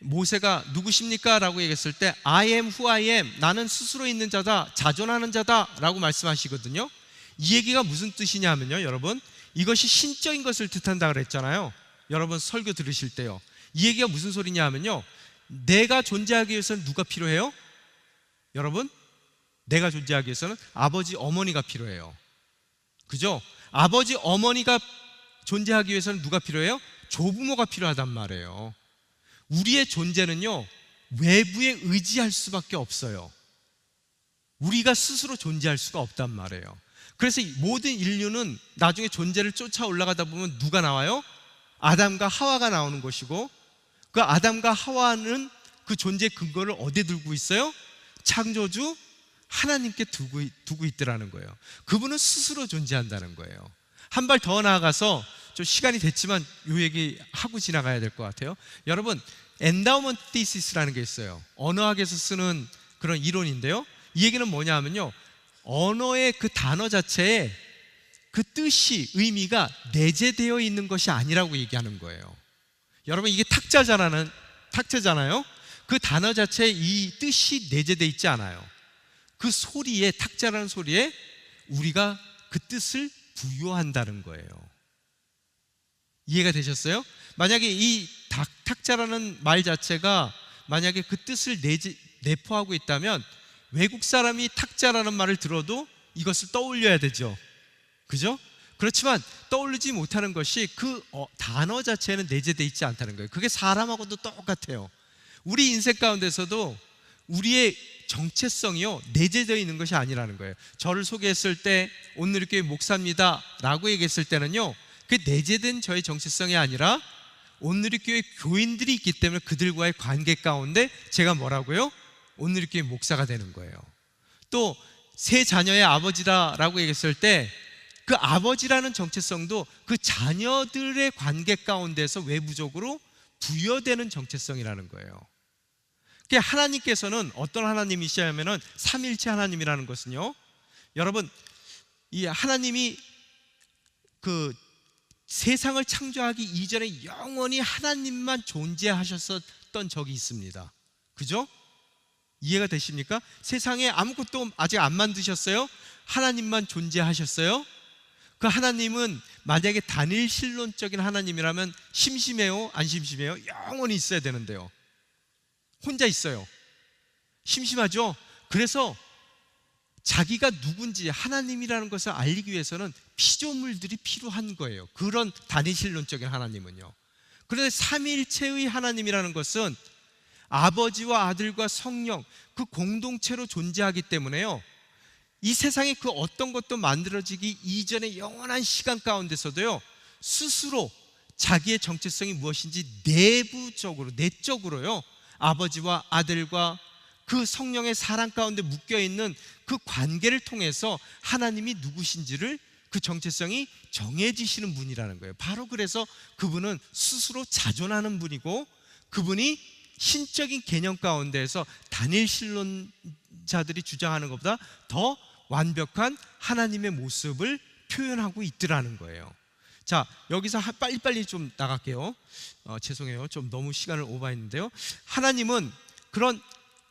Speaker 1: 모세가 누구십니까? 라고 얘기했을 때 I am who I am, 나는 스스로 있는 자다, 자존하는 자다 라고 말씀하시거든요. 이 얘기가 무슨 뜻이냐면요, 여러분, 이것이 신적인 것을 뜻한다 그랬잖아요. 여러분 설교 들으실 때요, 이 얘기가 무슨 소리냐 하면요, 내가 존재하기 위해서는 누가 필요해요? 여러분, 내가 존재하기 위해서는 아버지 어머니가 필요해요. 그죠? 아버지 어머니가 존재하기 위해서는 누가 필요해요? 조부모가 필요하단 말이에요. 우리의 존재는요, 외부에 의지할 수밖에 없어요. 우리가 스스로 존재할 수가 없단 말이에요. 그래서 모든 인류는 나중에 존재를 쫓아 올라가다 보면 누가 나와요? 아담과 하와가 나오는 것이고, 그 아담과 하와는 그 존재의 근거를 어디에 두고 있어요? 창조주 하나님께 두고 있더라는 거예요. 그분은 스스로 존재한다는 거예요. 한 발 더 나아가서, 좀 시간이 됐지만 이 얘기 하고 지나가야 될 것 같아요. 여러분, 엔다우먼트 티시스라는 게 있어요. 언어학에서 쓰는 그런 이론인데요, 이 얘기는 뭐냐 하면요, 언어의 그 단어 자체에 그 뜻이, 의미가 내재되어 있는 것이 아니라고 얘기하는 거예요. 여러분, 이게 탁자잖아요. 그 단어 자체에 이 뜻이 내재되어 있지 않아요. 그 소리에, 탁자라는 소리에 우리가 그 뜻을 부여한다는 거예요. 이해가 되셨어요? 만약에 이 탁자라는 말 자체가 만약에 그 뜻을 내포하고 있다면 외국 사람이 탁자라는 말을 들어도 이것을 떠올려야 되죠. 그죠? 그렇지만 떠올리지 못하는 것이 그 단어 자체는 내재되어 있지 않다는 거예요. 그게 사람하고도 똑같아요. 우리 인생 가운데서도 우리의 정체성이요, 내재되어 있는 것이 아니라는 거예요. 저를 소개했을 때 온누리교회 목사입니다 라고 얘기했을 때는요, 그 내재된 저의 정체성이 아니라 온누리교회 교인들이 있기 때문에 그들과의 관계 가운데 제가 뭐라고요? 온누리교회 목사가 되는 거예요. 또 세 자녀의 아버지다라고 얘기했을 때 그 아버지라는 정체성도 그 자녀들의 관계 가운데서 외부적으로 부여되는 정체성이라는 거예요. 그러니까 하나님께서는 어떤 하나님이시냐면은 삼위일체 하나님이라는 것은요, 여러분, 이 하나님이 그 세상을 창조하기 이전에 영원히 하나님만 존재하셨었던 적이 있습니다. 그죠? 이해가 되십니까? 세상에 아무것도 아직 안 만드셨어요. 하나님만 존재하셨어요. 그 하나님은 만약에 단일신론적인 하나님이라면 심심해요? 안 심심해요? 영원히 있어야 되는데요, 혼자 있어요. 심심하죠? 그래서 자기가 누군지 하나님이라는 것을 알리기 위해서는 피조물들이 필요한 거예요. 그런 단일신론적인 하나님은요. 그런데 삼위일체의 하나님이라는 것은 아버지와 아들과 성령, 그 공동체로 존재하기 때문에요, 이 세상에 그 어떤 것도 만들어지기 이전의 영원한 시간 가운데서도요, 스스로 자기의 정체성이 무엇인지 내부적으로, 내적으로요, 아버지와 아들과 그 성령의 사랑 가운데 묶여있는 그 관계를 통해서 하나님이 누구신지를, 그 정체성이 정해지시는 분이라는 거예요. 바로 그래서 그분은 스스로 자존하는 분이고, 그분이 신적인 개념 가운데에서 단일신론자들이 주장하는 것보다 더 완벽한 하나님의 모습을 표현하고 있더라는 거예요. 자, 여기서 빨리빨리 좀 나갈게요. 죄송해요, 좀 너무 시간을 오버했는데요. 하나님은 그런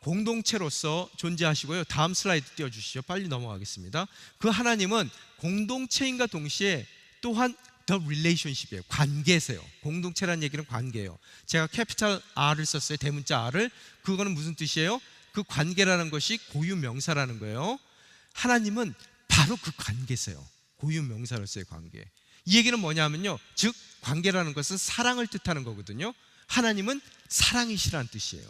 Speaker 1: 공동체로서 존재하시고요. 다음 슬라이드 띄워주시죠. 빨리 넘어가겠습니다. 그 하나님은 공동체인가 동시에 또한 The relationship이에요. 관계세요. 공동체라는 얘기는 관계예요. 제가 캐피탈 R을 썼어요. 대문자 R을. 그거는 무슨 뜻이에요? 그 관계라는 것이 고유명사라는 거예요. 하나님은 바로 그 관계세요. 고유명사로서의 관계. 이 얘기는 뭐냐면요, 즉 관계라는 것은 사랑을 뜻하는 거거든요. 하나님은 사랑이시라는 뜻이에요.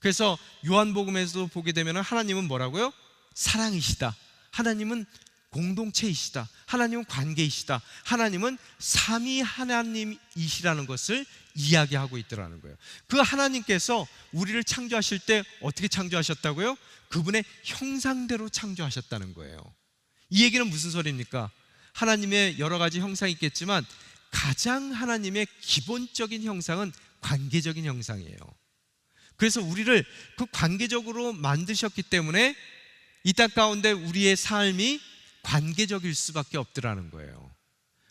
Speaker 1: 그래서 요한복음에서도 보게 되면 하나님은 뭐라고요? 사랑이시다. 하나님은 공동체이시다. 하나님은 관계이시다. 하나님은 삼위 하나님이시라는 것을 이야기하고 있더라는 거예요. 그 하나님께서 우리를 창조하실 때 어떻게 창조하셨다고요? 그분의 형상대로 창조하셨다는 거예요. 이 얘기는 무슨 소리입니까? 하나님의 여러 가지 형상이 있겠지만 가장 하나님의 기본적인 형상은 관계적인 형상이에요. 그래서 우리를 그 관계적으로 만드셨기 때문에 이 땅 가운데 우리의 삶이 관계적일 수밖에 없더라는 거예요.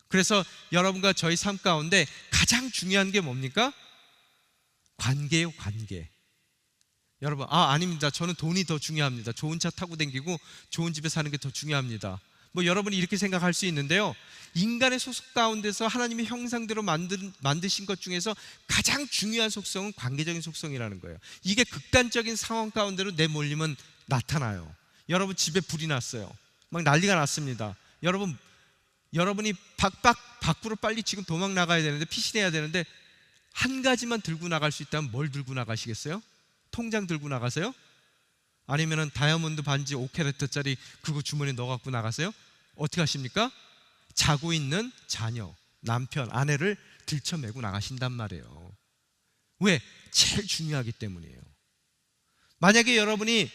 Speaker 1: 그래서 여러분과 저희 삶 가운데 가장 중요한 게 뭡니까? 관계예요, 관계. 여러분, 아닙니다. 저는 돈이 더 중요합니다. 좋은 차 타고 다니고 좋은 집에 사는 게 더 중요합니다. 뭐 여러분이 이렇게 생각할 수 있는데요, 인간의 소속 가운데서 하나님의 형상대로 만드신 것 중에서 가장 중요한 속성은 관계적인 속성이라는 거예요. 이게 극단적인 상황 가운데로 내몰리면 나타나요. 여러분 집에 불이 났어요. 막 난리가 났습니다. 여러분이 밖으로 빨리 지금 도망 나가야 되는데, 피신해야 되는데, 한 가지만 들고 나갈 수 있다면 뭘 들고 나가시겠어요? 통장 들고 나가세요? 아니면은 다이아몬드 반지 5캐럿짜리 그거 주머니에 넣어 갖고 나가세요? 어떻게 하십니까? 자고 있는 자녀, 남편, 아내를 들쳐매고 나가신단 말이에요. 왜? 제일 중요하기 때문이에요. 만약에 여러분이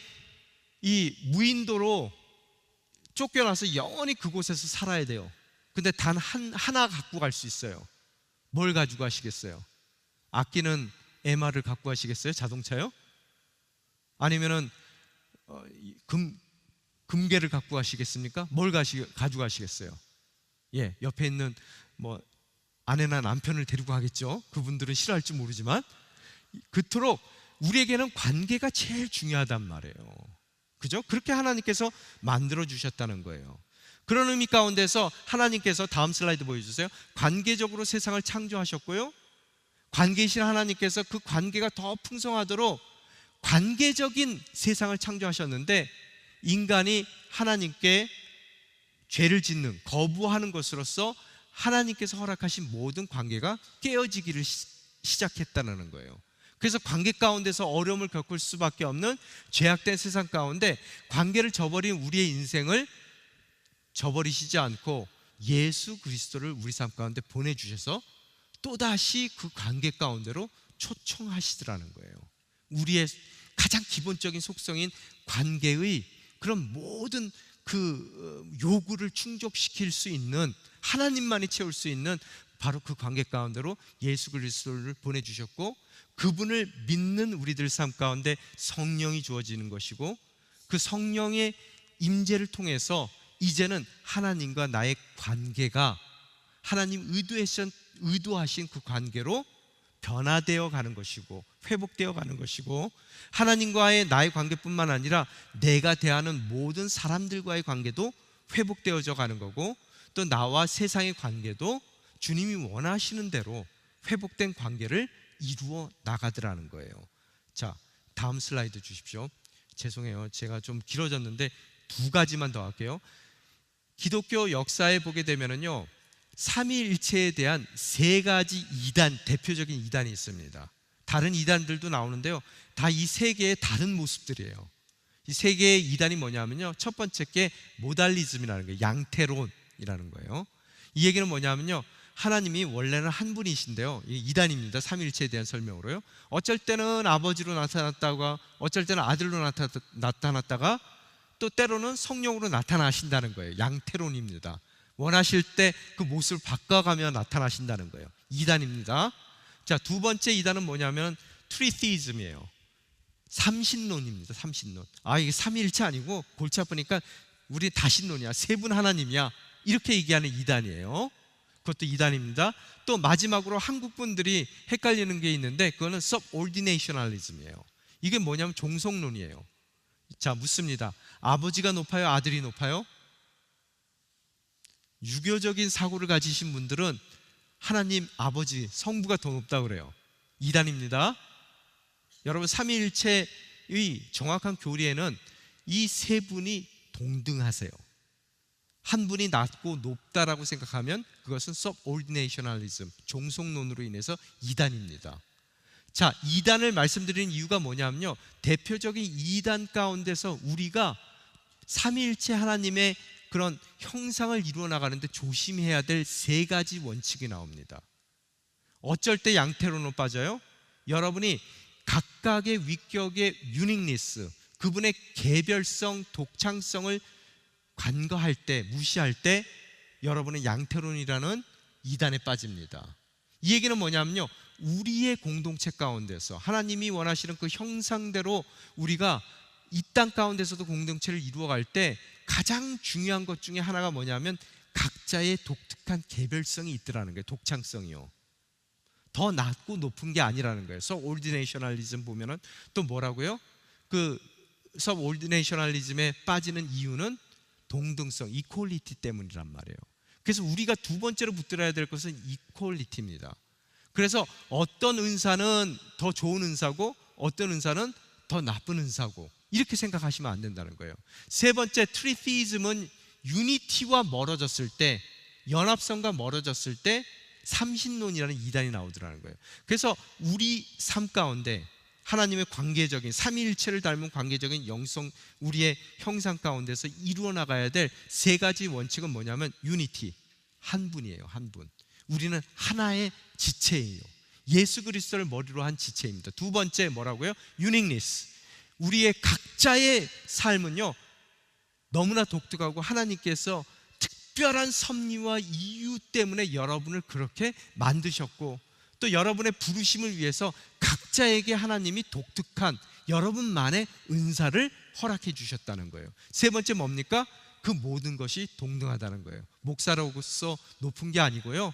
Speaker 1: 이 무인도로 쫓겨나서 영원히 그곳에서 살아야 돼요. 근데 단 하나 갖고 갈 수 있어요. 뭘 가지고 가시겠어요? 아끼는 MR을 갖고 가시겠어요? 자동차요? 아니면은 금괴를 갖고 가시겠습니까? 뭘 가지고 가시겠어요? 예, 옆에 있는 뭐 아내나 남편을 데리고 가겠죠. 그분들은 싫어할지 모르지만 그토록 우리에게는 관계가 제일 중요하단 말이에요. 그죠? 그렇게 하나님께서 만들어 주셨다는 거예요. 그런 의미 가운데서 하나님께서, 다음 슬라이드 보여주세요, 관계적으로 세상을 창조하셨고요, 관계이신 하나님께서 그 관계가 더 풍성하도록 관계적인 세상을 창조하셨는데, 인간이 하나님께 죄를 짓는, 거부하는 것으로서 하나님께서 허락하신 모든 관계가 깨어지기를 시작했다는 거예요. 그래서 관계 가운데서 어려움을 겪을 수밖에 없는 죄악된 세상 가운데 관계를 저버린 우리의 인생을 저버리시지 않고 예수 그리스도를 우리 삶 가운데 보내주셔서 또다시 그 관계 가운데로 초청하시더라는 거예요. 우리의 가장 기본적인 속성인 관계의 그런 모든 요구를 충족시킬 수 있는, 하나님만이 채울 수 있는 바로 그 관계 가운데로 예수 그리스도를 보내주셨고, 그분을 믿는 우리들 삶 가운데 성령이 주어지는 것이고, 그 성령의 임재를 통해서 이제는 하나님과 나의 관계가 하나님 의도하신 그 관계로 변화되어 가는 것이고 회복되어 가는 것이고, 하나님과의 나의 관계뿐만 아니라 내가 대하는 모든 사람들과의 관계도 회복되어져 가는 거고, 또 나와 세상의 관계도 주님이 원하시는 대로 회복된 관계를 이루어 나가더라는 거예요. 자, 다음 슬라이드 주십시오. 죄송해요, 제가 좀 길어졌는데 두 가지만 더 할게요. 기독교 역사에 보게 되면은요, 삼위일체에 대한 세 가지 이단, 대표적인 이단이 있습니다. 다른 이단들도 나오는데요, 다 이 세 개의 다른 모습들이에요. 이 세 개의 이단이 뭐냐면요, 첫 번째 게 모달리즘이라는 거예요. 양태론이라는 거예요. 이 얘기는 뭐냐면요, 하나님이 원래는 한 분이신데요, 이단입니다. 삼위일체에 대한 설명으로요, 어쩔 때는 아버지로 나타났다가 어쩔 때는 아들로 나타났다가 또 때로는 성령으로 나타나신다는 거예요. 양태론입니다. 원하실 때 그 모습을 바꿔가며 나타나신다는 거예요. 이단입니다. 자, 두 번째 이단은 뭐냐면 트리티즘이에요. 삼신론입니다. 삼신론. 이게 삼위일체 아니고 골치 아프니까 우리 다신론이야, 세 분 하나님이야, 이렇게 얘기하는 이단이에요. 그것도 이단입니다. 또 마지막으로 한국 분들이 헷갈리는 게 있는데, 그거는 subordinationalism이에요. 이게 뭐냐면 종속론이에요. 자, 묻습니다. 아버지가 높아요, 아들이 높아요? 유교적인 사고를 가지신 분들은 하나님 아버지 성부가 더 높다고 그래요. 이단입니다. 여러분, 삼위일체의 정확한 교리에는 이 세 분이 동등하세요. 한 분이 낮고 높다라고 생각하면 그것은 subordinationalism, 종속론으로 인해서 이단입니다. 자, 이단을 말씀드리는 이유가 뭐냐면요, 대표적인 이단 가운데서 우리가 삼위일체 하나님의 그런 형상을 이루어 나가는데 조심해야 될 세 가지 원칙이 나옵니다. 어쩔 때 양태론으로 빠져요? 여러분이 각각의 위격의 유닉니스, 그분의 개별성, 독창성을 간과할 때, 무시할 때 여러분은 양태론이라는 이단에 빠집니다. 이 얘기는 뭐냐면요, 우리의 공동체 가운데서 하나님이 원하시는 그 형상대로 우리가 이 땅 가운데서도 공동체를 이루어갈 때 가장 중요한 것 중에 하나가 뭐냐면 각자의 독특한 개별성이 있더라는 거예요. 독창성이요. 더 낮고 높은 게 아니라는 거예요. subordinationalism 보면은 또 뭐라고요? 그 subordinationalism에 빠지는 이유는 동등성, equality 때문이란 말이에요. 그래서 우리가 두 번째로 붙들어야 될 것은 equality입니다. 그래서 어떤 은사는 더 좋은 은사고 어떤 은사는 더 나쁜 은사고, 이렇게 생각하시면 안 된다는 거예요. 세 번째, 트리티즘은 유니티와 멀어졌을 때, 연합성과 멀어졌을 때 삼신론이라는 이단이 나오더라는 거예요. 그래서 우리 삶 가운데 하나님의 관계적인 삼위일체를 닮은 관계적인 영성, 우리의 형상 가운데서 이루어 나가야 될 세 가지 원칙은 뭐냐면 유니티, 한 분이에요. 한 분. 우리는 하나의 지체예요. 예수 그리스도를 머리로 한 지체입니다. 두 번째 뭐라고요? 유닉니스. 우리의 각자의 삶은요 너무나 독특하고 하나님께서 특별한 섭리와 이유 때문에 여러분을 그렇게 만드셨고, 또 여러분의 부르심을 위해서 각자에게 하나님이 독특한 여러분만의 은사를 허락해 주셨다는 거예요. 세 번째 뭡니까? 그 모든 것이 동등하다는 거예요. 목사로서 높은 게 아니고요,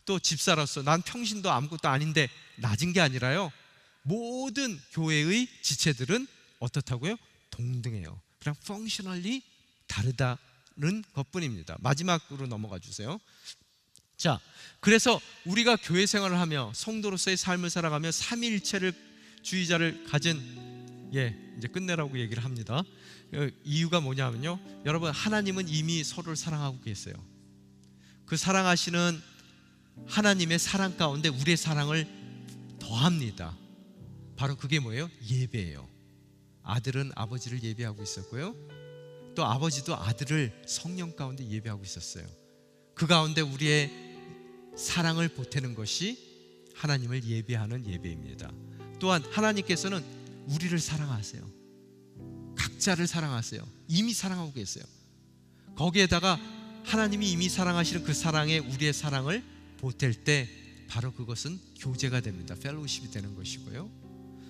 Speaker 1: 또 집사로서 난 평신도 아무것도 아닌데 낮은 게 아니라요, 모든 교회의 지체들은 어떻다고요? 동등해요. 그냥 functionally 다르다는 것뿐입니다. 마지막으로 넘어가 주세요. 자, 그래서 우리가 교회 생활을 하며 성도로서의 삶을 살아가며 삼위일체를 주의자를 가진, 이제 끝내라고 얘기를 합니다. 이유가 뭐냐면요, 여러분, 하나님은 이미 서로를 사랑하고 계세요. 그 사랑하시는 하나님의 사랑 가운데 우리의 사랑을 더합니다. 바로 그게 뭐예요? 예배예요. 아들은 아버지를 예배하고 있었고요, 또 아버지도 아들을 성령 가운데 예배하고 있었어요. 그 가운데 우리의 사랑을 보태는 것이 하나님을 예배하는 예배입니다. 또한 하나님께서는 우리를 사랑하세요. 각자를 사랑하세요. 이미 사랑하고 계세요. 거기에다가 하나님이 이미 사랑하시는 그 사랑에 우리의 사랑을 보탤 때 바로 그것은 교제가 됩니다. 펠로우십이 되는 것이고요.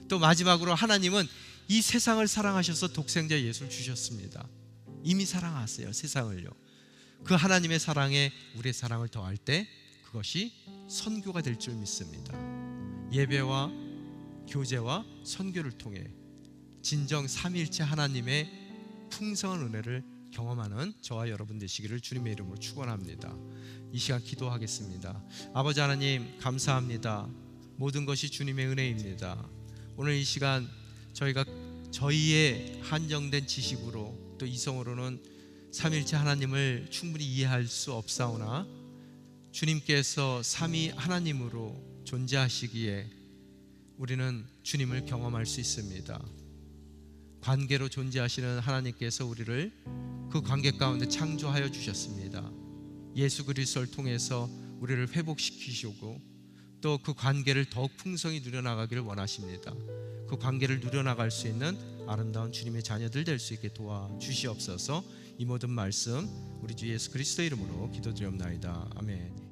Speaker 1: 또 마지막으로 하나님은 이 세상을 사랑하셔서 독생자 예수를 주셨습니다. 이미 사랑하세요, 세상을요. 그 하나님의 사랑에 우리의 사랑을 더할 때 그것이 선교가 될 줄 믿습니다. 예배와 교제와 선교를 통해 진정 삼위일체 하나님의 풍성한 은혜를 경험하는 저와 여러분 되시기를 주님의 이름으로 축원합니다. 이 시간 기도하겠습니다. 아버지 하나님, 감사합니다. 모든 것이 주님의 은혜입니다. 오늘 이 시간 저희가 저희의 한정된 지식으로 또 이성으로는 삼위일체 하나님을 충분히 이해할 수 없사오나 주님께서 삼위 하나님으로 존재하시기에 우리는 주님을 경험할 수 있습니다. 관계로 존재하시는 하나님께서 우리를 그 관계 가운데 창조하여 주셨습니다. 예수 그리스도를 통해서 우리를 회복시키시고 또 그 관계를 더욱 풍성히 누려나가기를 원하십니다. 그 관계를 누려나갈 수 있는 아름다운 주님의 자녀들 될 수 있게 도와주시옵소서. 이 모든 말씀 우리 주 예수 그리스도 이름으로 기도드리옵나이다. 아멘.